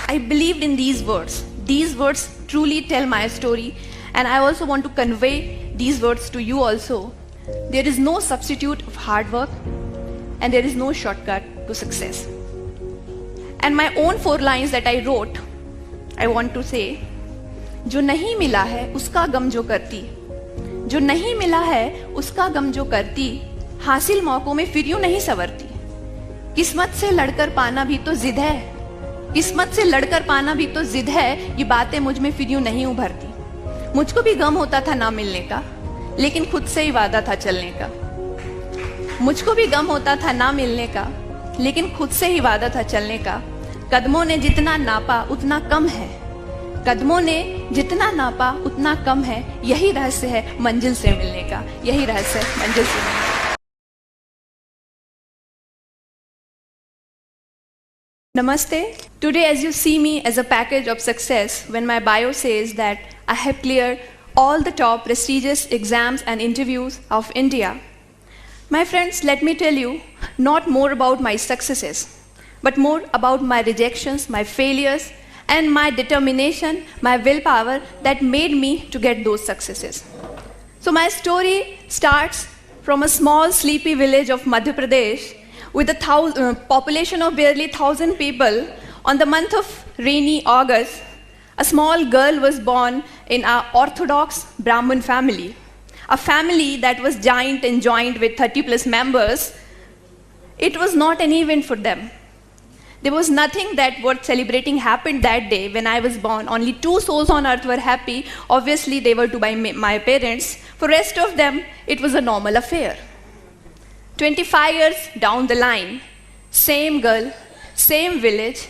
I believed in these words. These words truly tell my story, and I also want to convey these words to you also. There is no substitute of hard work, and there is no shortcut to success. And my own 4 lines that I wrote, I want to say, जो नहीं मिला है उसका गम जो करती, जो नहीं मिला है उसका गम जो करती, हासिल मौकों में फिर यूं नहीं संवरती। किस्मत से लड़कर पाना भी तो जिद है, किस्मत से लड़कर पाना भी तो जिद है, ये बातें मुझ में फिर यूं नहीं उभरती। मुझको भी गम होता था ना मिलने का, लेकिन खुद से ही वादा था चलने का। मुझको भी गम होता था ना मिलने का, लेकिन खुद से ही वादा था चलने का। कदमों ने जितना नापा उतना कम है, कदमों ने जितना नापा उतना कम है, यही रहस्य है मंजिल से मिलने का, यही रहस्य है मंजिल से मिलने का। Namaste. Today, as you see me as a package of success, when my bio says that I have cleared all the top prestigious exams and interviews of India. My friends, let me tell you, not more about my successes, but more about my rejections, my failures, and my determination, my willpower that made me to get those successes. So my story starts from a small sleepy village of Madhya Pradesh with a population of barely 1,000 people. On the month of rainy August, a small girl was born in an orthodox Brahmin family, a family that was giant and joined with 30 plus members. It was not an event for them. There was nothing that worth celebrating happened that day when I was born. Only 2 souls on earth were happy. Obviously, they were to my parents. For rest of them, it was a normal affair. 25 years down the line, same girl, same village,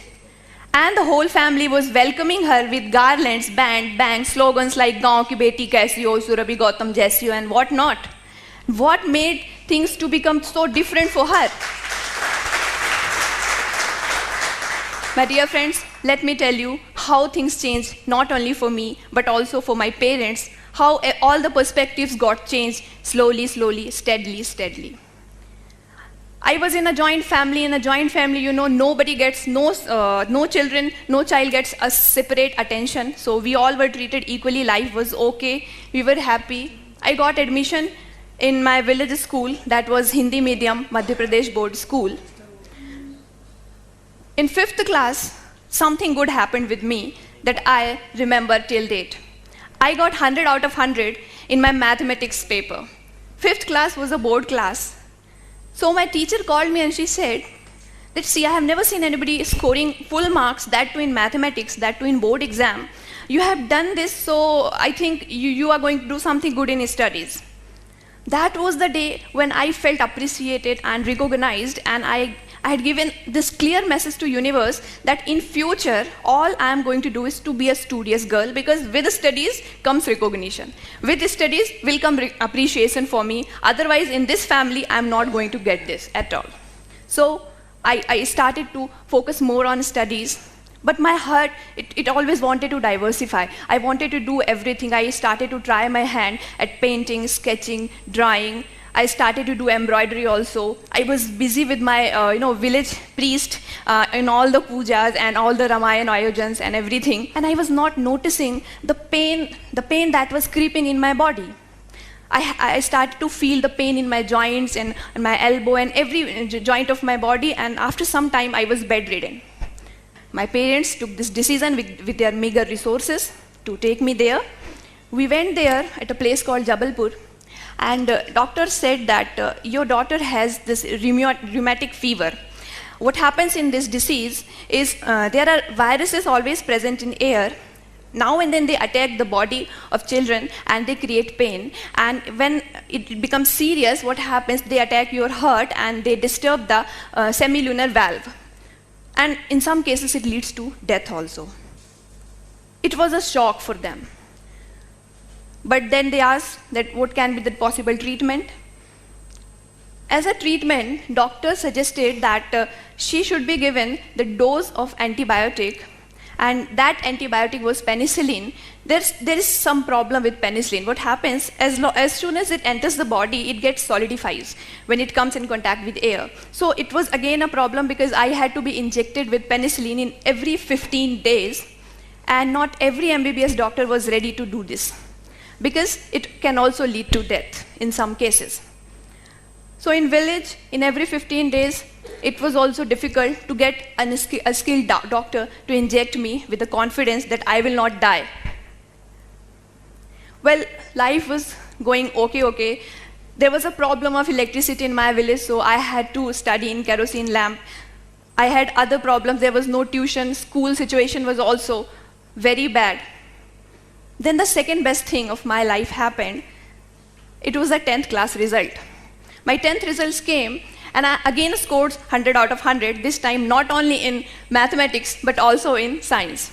and the whole family was welcoming her with garlands, bang, slogans like "Gaon ki beti kaisi ho, Surabhi Gautam jaisi ho," and what not. What made things to become so different for her? My dear friends, let me tell you how things changed, not only for me, but also for my parents, how all the perspectives got changed slowly, steadily. I was in a joint family. In a joint family, you know, nobody gets, no child gets a separate attention. So we all were treated equally. Life was okay. We were happy. I got admission in my village school, that was Hindi medium, Madhya Pradesh board school. In 5th class, something good happened with me that I remember till date. I got 100 out of 100 in my mathematics paper. 5th class was a board class. So my teacher called me and she said that, see, I have never seen anybody scoring full marks, that too in mathematics, that too in board exam. You have done this, so I think you are going to do something good in studies. That was the day when I felt appreciated and recognized, and I had given this clear message to universe that in future, all I am going to do is to be a studious girl, because with studies comes recognition. With studies will come appreciation for me. Otherwise, in this family, I am not going to get this at all. So I started to focus more on studies. But my heart, it always wanted to diversify. I wanted to do everything. I started to try my hand at painting, sketching, drawing. I started to do embroidery also. I was busy with my village priest in all the pujas and all the Ramayana ayojans and everything. And I was not noticing the pain that was creeping in my body. I started to feel the pain in my joints and my elbow and every joint of my body. And after some time, I was bedridden. My parents took this decision with their meager resources to take me there. We went there at a place called Jabalpur, and doctor said that your daughter has this rheumatic fever. What happens in this disease is there are viruses always present in air. Now and then they attack the body of children and they create pain. And when it becomes serious, what happens? They attack your heart and they disturb the semilunar valve. And in some cases, it leads to death also. It was a shock for them. But then they asked that what can be the possible treatment. As a treatment, doctor suggested that she should be given the dose of antibiotic, and that antibiotic was penicillin, there is some problem with penicillin. What happens, as soon as it enters the body, it gets solidifies when it comes in contact with air. So it was again a problem because I had to be injected with penicillin in every 15 days, and not every MBBS doctor was ready to do this, because it can also lead to death in some cases. So in village, in every 15 days, it was also difficult to get a skilled doctor to inject me with the confidence that I will not die. Well, life was going okay. There was a problem of electricity in my village, so I had to study in kerosene lamp. I had other problems. There was no tuition. School situation was also very bad. Then the second best thing of my life happened. It was a 10th class result. My 10th results came, and I again scored 100 out of 100, this time not only in mathematics, but also in science.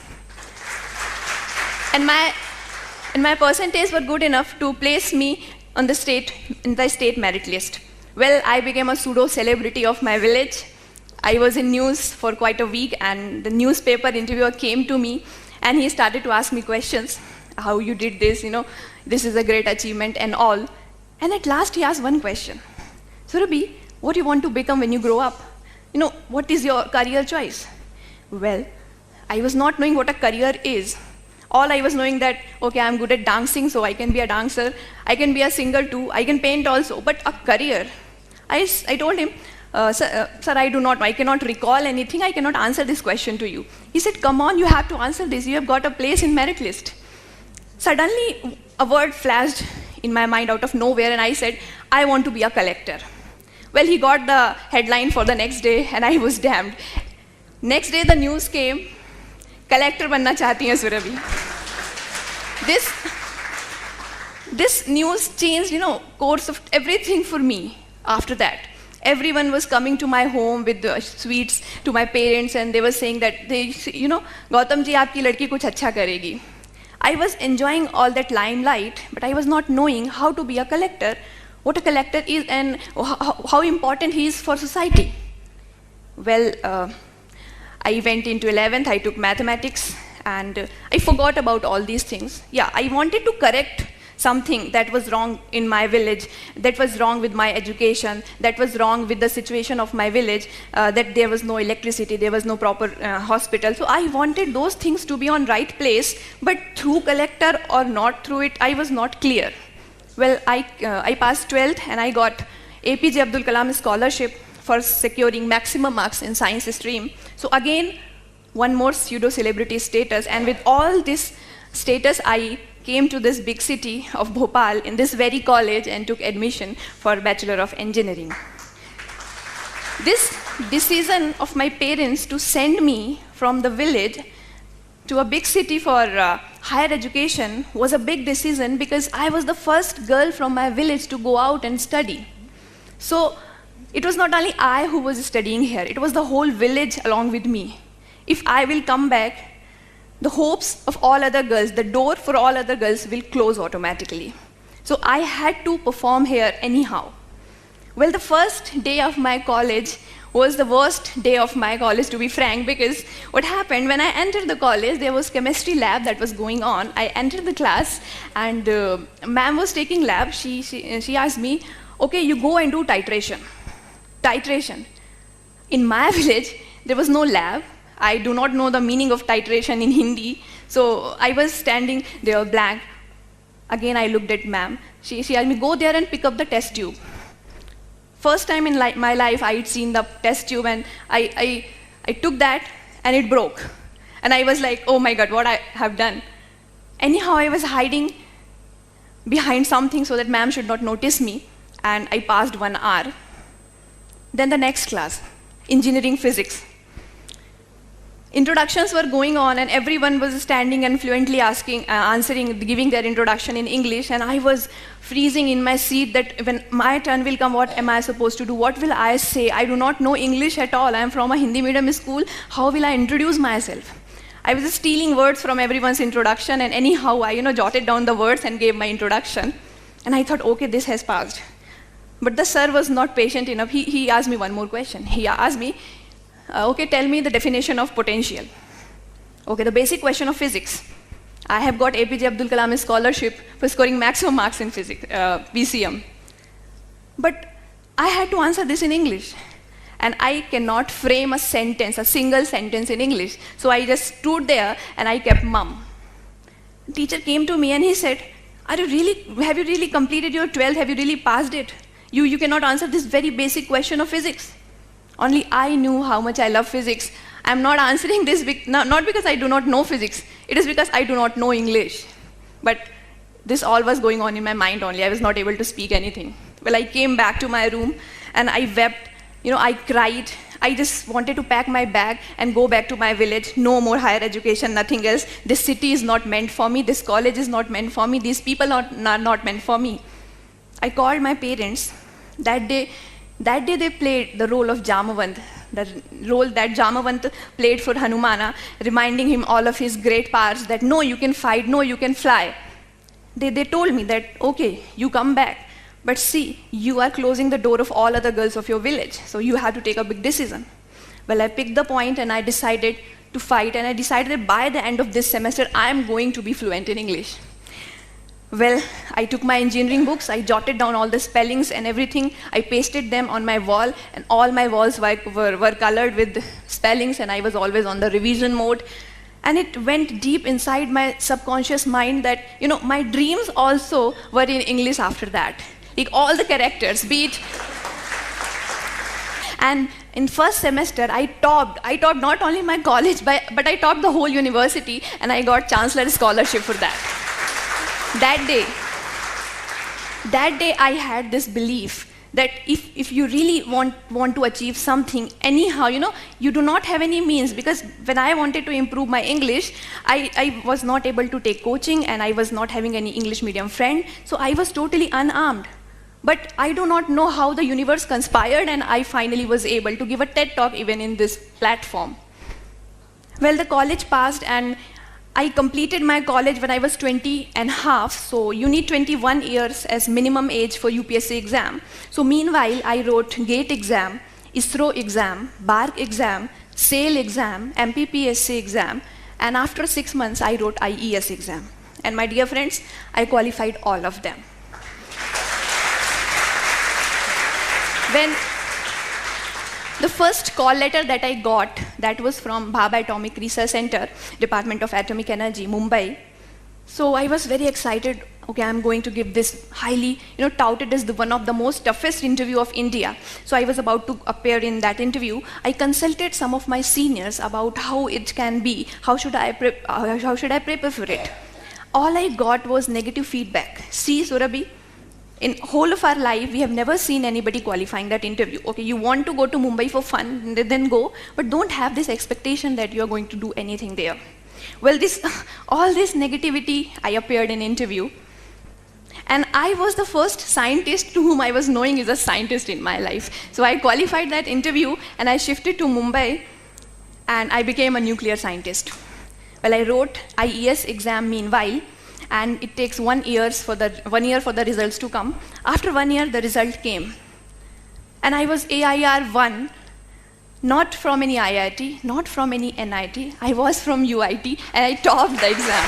And my percentage were good enough to place me on the in the state merit list. Well, I became a pseudo-celebrity of my village. I was in news for quite a week, and the newspaper interviewer came to me, and he started to ask me questions. How you did this, this is a great achievement and all. And at last he asked one question. Surabhi, what do you want to become when you grow up? What is your career choice? Well, I was not knowing what a career is. All I was knowing that, okay, I'm good at dancing, so I can be a dancer. I can be a singer too. I can paint also. But a career, I told him, sir, I do not know. I cannot recall anything. I cannot answer this question to you. He said, come on, you have to answer this. You have got a place in merit list. Suddenly, a word flashed in my mind out of nowhere, and I said, I want to be a collector. Well, he got the headline for the next day, and I was damned. Next day, the news came, collector banna chahti hai Surabhi. This news changed, course of everything for me after that. Everyone was coming to my home with the sweets to my parents, and they were saying that, Gautam ji, aapki ladki kuch acha karegi. I was enjoying all that limelight, but I was not knowing how to be a collector, what a collector is, and how important he is for society. Well, I went into 11th, I took mathematics, and I forgot about all these things. Yeah, I wanted to correct something that was wrong in my village, that was wrong with my education, that was wrong with the situation of my village, that there was no electricity, there was no proper hospital. So I wanted those things to be on right place, but through collector or not through it, I was not clear. Well, I passed 12th, and I got APJ Abdul Kalam scholarship for securing maximum marks in science stream. So again, one more pseudo-celebrity status, and with all this status, I came to this big city of Bhopal in this very college and took admission for Bachelor of Engineering. This decision of my parents to send me from the village to a big city for higher education was a big decision, because I was the first girl from my village to go out and study. So it was not only I who was studying here, it was the whole village along with me. If I will come back, the hopes of all other girls, the door for all other girls will close automatically. So I had to perform here anyhow. Well, the first day of my college was the worst day of my college, to be frank, because what happened, when I entered the college, there was chemistry lab that was going on. I entered the class, and ma'am was taking lab. She asked me, okay, you go and do titration. Titration. In my village, there was no lab. I do not know the meaning of titration in Hindi. So I was standing there blank. Again, I looked at ma'am. She asked me, go there and pick up the test tube. First time in my life, I had seen the test tube, and I took that, and it broke. And I was like, oh my God, what I have done. Anyhow, I was hiding behind something so that ma'am should not notice me, and I passed 1 hour. Then the next class, engineering physics. Introductions were going on, and everyone was standing and fluently answering, giving their introduction in English, and I was freezing in my seat that when my turn will come, what am I supposed to do? What will I say? I do not know English at all. I am from a Hindi medium school. How will I introduce myself? I was just stealing words from everyone's introduction, and anyhow, I jotted down the words and gave my introduction. And I thought, okay, this has passed. But the sir was not patient enough. He asked me one more question. He asked me, okay, tell me the definition of potential. Okay, the basic question of physics. I have got APJ Abdul Kalam scholarship for scoring maximum marks in physics, PCM. But I had to answer this in English. And I cannot frame a sentence, a single sentence in English. So I just stood there and I kept mum. Teacher came to me and he said, have you really completed your 12th? Have you really passed it? You cannot answer this very basic question of physics. Only I knew how much I love physics. I'm not answering this not because I do not know physics. It is because I do not know English. But this all was going on in my mind only. I was not able to speak anything. Well, I came back to my room and I wept. I cried. I just wanted to pack my bag and go back to my village. No more higher education, nothing else. This city is not meant for me. This college is not meant for me. These people are not meant for me. I called my parents. That day they played the role of Jamavant, the role that Jamavant played for Hanumana, reminding him all of his great powers that no, you can fight, no, you can fly. They told me that, okay, you come back. But see, you are closing the door of all other girls of your village, so you have to take a big decision. Well, I picked the point and I decided to fight, and I decided that by the end of this semester, I am going to be fluent in English. Well, I took my engineering books, I jotted down all the spellings and everything, I pasted them on my wall, and all my walls were colored with spellings, and I was always on the revision mode. And it went deep inside my subconscious mind that, my dreams also were in English after that. Like all the characters, be it. And in first semester, I topped not only my college, but I topped the whole university, and I got Chancellor Scholarship for that. That day I had this belief that if you really want to achieve something, anyhow, you do not have any means, because when I wanted to improve my English, I was not able to take coaching, and I was not having any English medium friend, so I was totally unarmed. But I do not know how the universe conspired, and I finally was able to give a TED talk even in this platform. Well, the college passed, and I completed my college when I was 20 and a half, so you need 21 years as minimum age for UPSC exam. So meanwhile, I wrote GATE exam, ISRO exam, BARC exam, SAIL exam, MPPSC exam, and after 6 months, I wrote IES exam. And my dear friends, I qualified all of them. When the first call letter that I got, that was from Bhabha Atomic Research Center, Department of Atomic Energy, Mumbai. So I was very excited. Okay, I'm going to give this highly, touted as one of the most toughest interview of India. So I was about to appear in that interview. I consulted some of my seniors about how it can be, how should I prepare for it. All I got was negative feedback. See, Surabhi, in whole of our life, we have never seen anybody qualifying that interview. Okay, you want to go to Mumbai for fun, then go, but don't have this expectation that you're going to do anything there. Well, all this negativity, I appeared in interview. And I was the first scientist to whom I was knowing is a scientist in my life. So I qualified that interview, and I shifted to Mumbai, and I became a nuclear scientist. Well, I wrote IES exam meanwhile, and it takes 1 year for the results to come. After 1 year, the result came. And I was AIR 1, not from any IIT, not from any NIT. I was from UIT, and I topped the exam.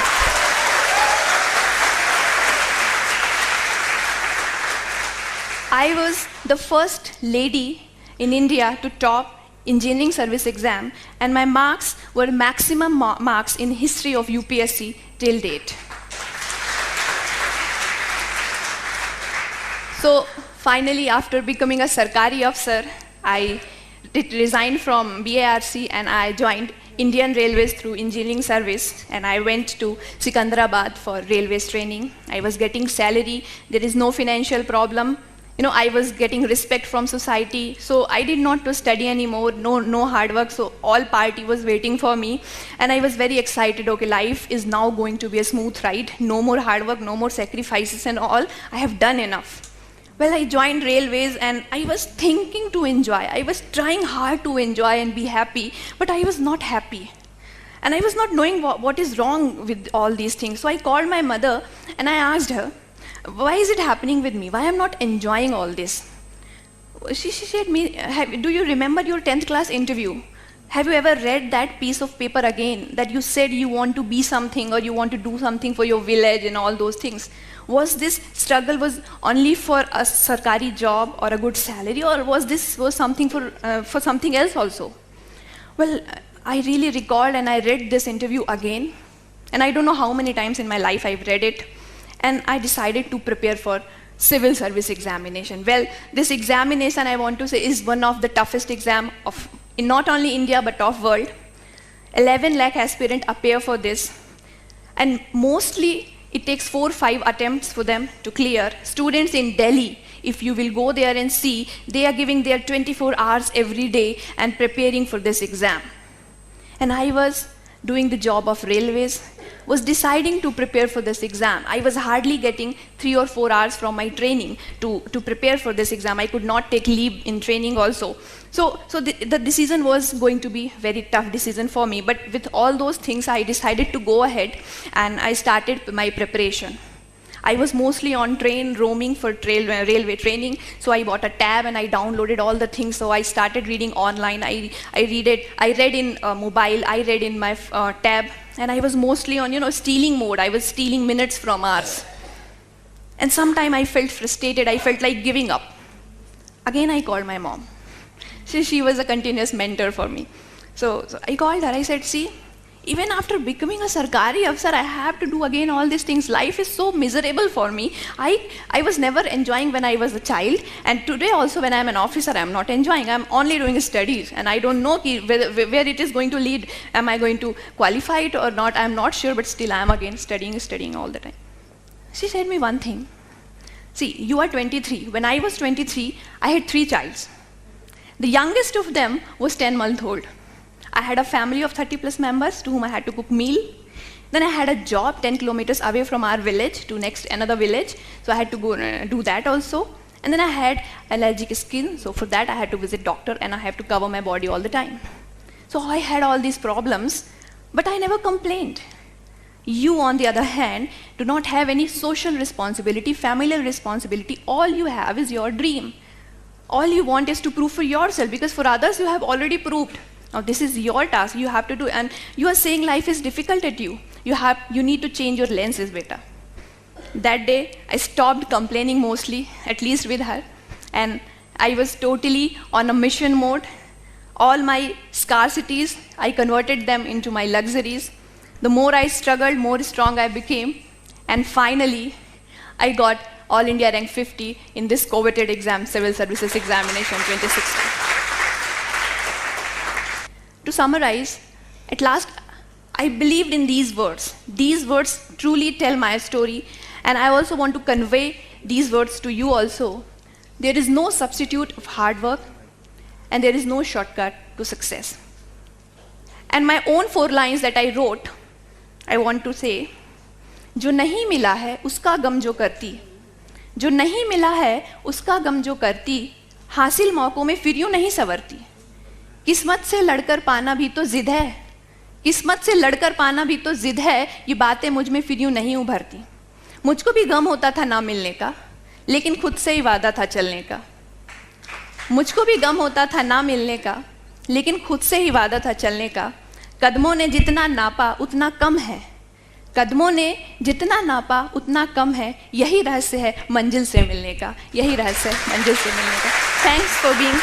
I was the first lady in India to top engineering service exam, and my marks were maximum marks in history of UPSC till date. So finally, after becoming a Sarkari officer, I resigned from BARC and I joined Indian Railways through engineering service, and I went to Sikandrabad for railways training. I was getting salary, there is no financial problem. I was getting respect from society, so I did not to study anymore, no hard work, so all party was waiting for me. And I was very excited, okay, life is now going to be a smooth ride, no more hard work, no more sacrifices and all, I have done enough. Well, I joined railways and I was thinking to enjoy. I was trying hard to enjoy and be happy, but I was not happy. And I was not knowing what is wrong with all these things. So I called my mother and I asked her, why is it happening with me? Why am I not enjoying all this? She said me, do you remember your 10th class interview? Have you ever read that piece of paper again that you said you want to be something or you want to do something for your village and all those things? Was this struggle was only for a sarkari job or a good salary, or was something for something else also? Well, I really recalled and I read this interview again, and I don't know how many times in my life I've read it, and I decided to prepare for civil service examination. Well, this examination, I want to say, is one of the toughest exam of in not only India but of world. 11 lakh aspirants appear for this, and mostly it takes 4 or 5 attempts for them to clear. Students in Delhi, if you will go there and see, they are giving their 24 hours every day and preparing for this exam. And I was doing the job of railways, was deciding to prepare for this exam. I was hardly getting 3 or 4 hours from my training to prepare for this exam. I could not take leave in training also. So the decision was going to be very tough decision for me. But with all those things, I decided to go ahead and I started my preparation. I was mostly on train, roaming for railway training. So I bought a tab and I downloaded all the things. So I started reading online. I read in mobile, I read in my tab. And I was mostly on, stealing mode. I was stealing minutes from hours. And sometime I felt frustrated. I felt like giving up. Again, I called my mom. She was a continuous mentor for me. So I called her. I said, see, even after becoming a sarkari afsar, I have to do again all these things. Life is so miserable for me. I was never enjoying when I was a child, and today also when I'm an officer, I'm not enjoying. I'm only doing studies, and I don't know where it is going to lead. Am I going to qualify it or not? I'm not sure, but still I'm again studying all the time. She said me one thing. See, you are 23. When I was 23, I had 3 childs. The youngest of them was 10 months old. I had a family of 30 plus members to whom I had to cook meal. Then I had a job 10 kilometers away from our village to another village. So I had to go do that also. And then I had allergic skin. So for that I had to visit doctor and I have to cover my body all the time. So I had all these problems, but I never complained. You, on the other hand, do not have any social responsibility, familial responsibility. All you have is your dream. All you want is to prove for yourself, because for others you have already proved. Now this is your task, you have to do, and you are saying life is difficult at you. You need to change your lenses, beta. That day, I stopped complaining mostly, at least with her, and I was totally on a mission mode. All my scarcities, I converted them into my luxuries. The more I struggled, more strong I became, and finally, I got All India rank 50 in this coveted exam, Civil Services Examination 2016. To summarize, at last, I believed in these words. These words truly tell my story, and I also want to convey these words to you also. There is no substitute of hard work, and there is no shortcut to success. And my own 4 lines that I wrote, I want to say, जो नहीं मिला है उसका गम जो करती, जो नहीं मिला है उसका गम जो करती, हासिल मौकों में फिर यूं नहीं संवरती। किस्मत से लड़कर पाना भी तो जिद है, किस्मत से लड़कर पाना भी तो जिद है, ये बातें मुझ में फिर यूं नहीं उभरती। मुझको भी गम होता था ना मिलने का, लेकिन खुद से ही वादा था चलने का। मुझको भी गम होता था ना मिलने का, लेकिन खुद से ही वादा था चलने का। कदमों ने जितना नापा उतना कम है, कदमों ने जितना नापा उतना कम है, यही रहस्य है मंजिल से मिलने का, यही रहस्य है मंजिल से मिलने का। Thanks for being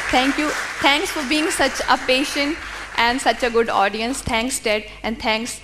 Thanks for being such a patient and such a good audience. Thanks, Ted, and thanks